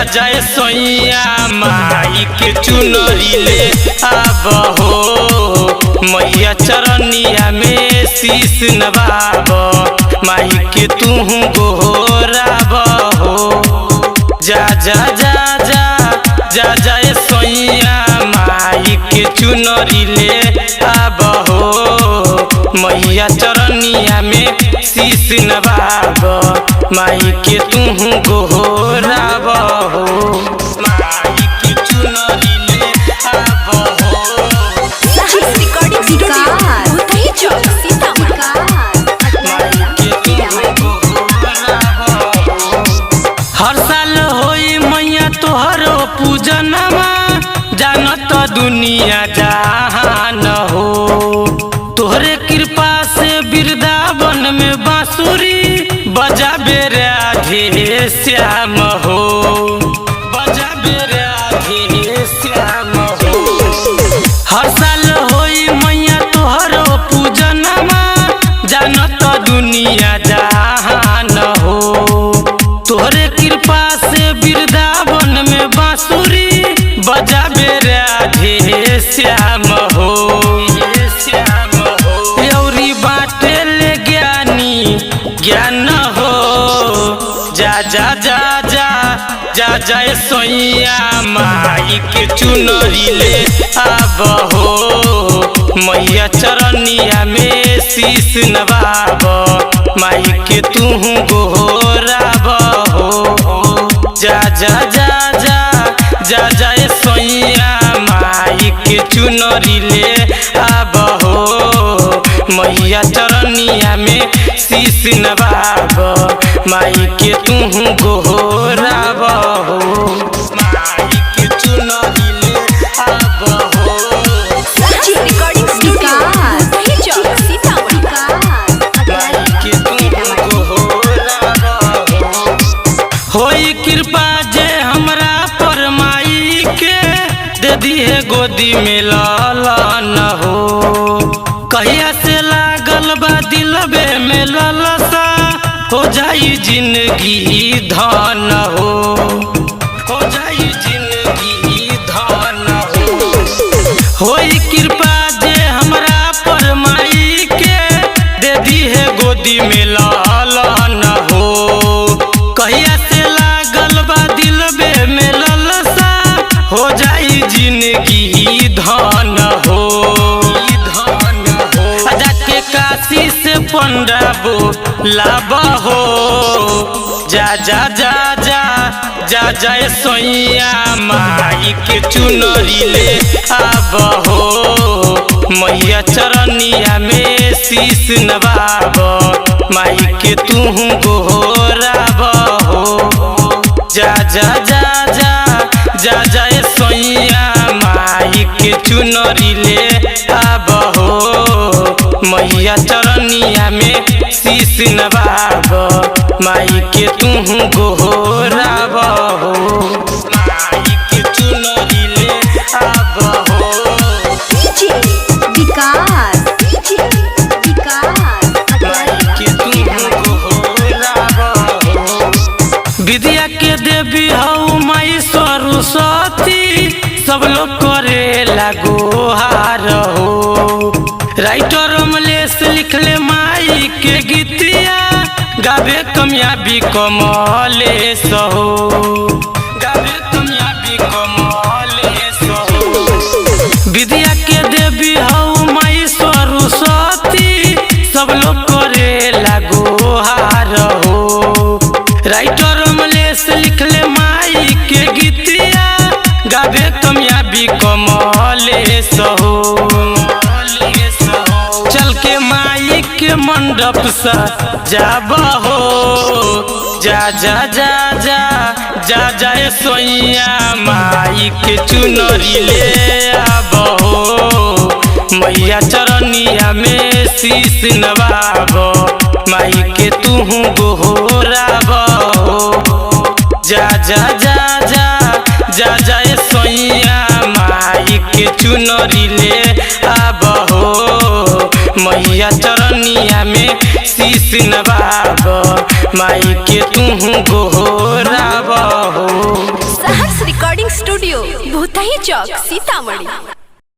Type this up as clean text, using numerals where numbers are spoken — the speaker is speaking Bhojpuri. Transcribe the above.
जाए सोइया माई के चुनरी ले आब हो। मैया चरनिया में शीश नवाब माई के तू गोहराब हो। जा जा जा जा जा जाए सोइया माई के चुनरी ले आब हो। मैया चरनिया में शीश नवाब माई के तू गोहराब हो। माई के चुनरी ले आब हो। हर साल होई मैया तोहरो पूजनमा जानत दुनिया जहान हो। तोहरे कृपा से वृंदावन में बांसुरी बजाबे राधे श्याम हो। बजाबे राधे श्याम हो। हर साल होई मैया तोहरो पूजनमा जानत दुनिया जहान हो। तोहरे कृपा से वृंदावन में बांसुरी बजाबे राधे श्याम हो। यौरी बाटे ले ज्ञानी ज्ञान हो। जा जा जा जा जा जाए सोइया माई के चुनरी ले आब हो। मैया चरनिया में शीश नवाब माई के तू गोहराब हो। जा जा जा जा जा जाए सोइया माई के चुनरी ले आब हो। मैया चरनिया में शीश नवाब माई के तू गोहराब हो। माई के चुनरी ले आब हो। होई कृपा जे हमरा पर माई के दे दिए गोदी में लालन हो। कहिया से लागल बा दिलबे में ललसा हो जाई जिंदगी धन हो। हो जाई जिंदगी धन हो। होई कृपा जे हमरा पर माई के दे दिए गोदी में लालन हो। कहिया से लागल बा दिलबे में ललसा हो जाई जिंदगी धन हो। जाके काशी से पंडाबो लाब हो। जा जा जा जा जा जाए सोइया माई के चुनरी ले आब हो। मैया चरनिया में शीश नवाब माई के तू गोहराब हो। जा जा जा जा जा जाए सोइया माई के चुनरी ले आब हो। मैया चरनिया में शीश नवाब माई के तू गोहराब हो। माई के चुनरी ले आब हो। विद्या के देवी हऊ माई सरस्वती सब लोग करे लागोहार हो। राइटर अमलेश लिखले माई के गीतिया गावे कामयाबी कमलेश हो। गावे कामयाबी कमलेश हो। विद्या के देवी हऊ माई सरस्वती सब लोग करे लागोहार हो। राइटर अमलेश लिखले माई के गीतिया गावे कामयाबी कमलेश हो। चल के माई के मंडप सा जाब हो। जा जा जा जा जा जाए सोइया माई के चुनरी ले आब हो। मैया चरनिया में शीश नवाब माई के तू गोहराब हो। जा जा जा जा जा जाए सोइया माई के चुनरी ले आब हो। मैया चरनिया में शीश नवाब माई के तू गोहराब हो। स्टूडियो भूतही चौक सीतामढ़ी।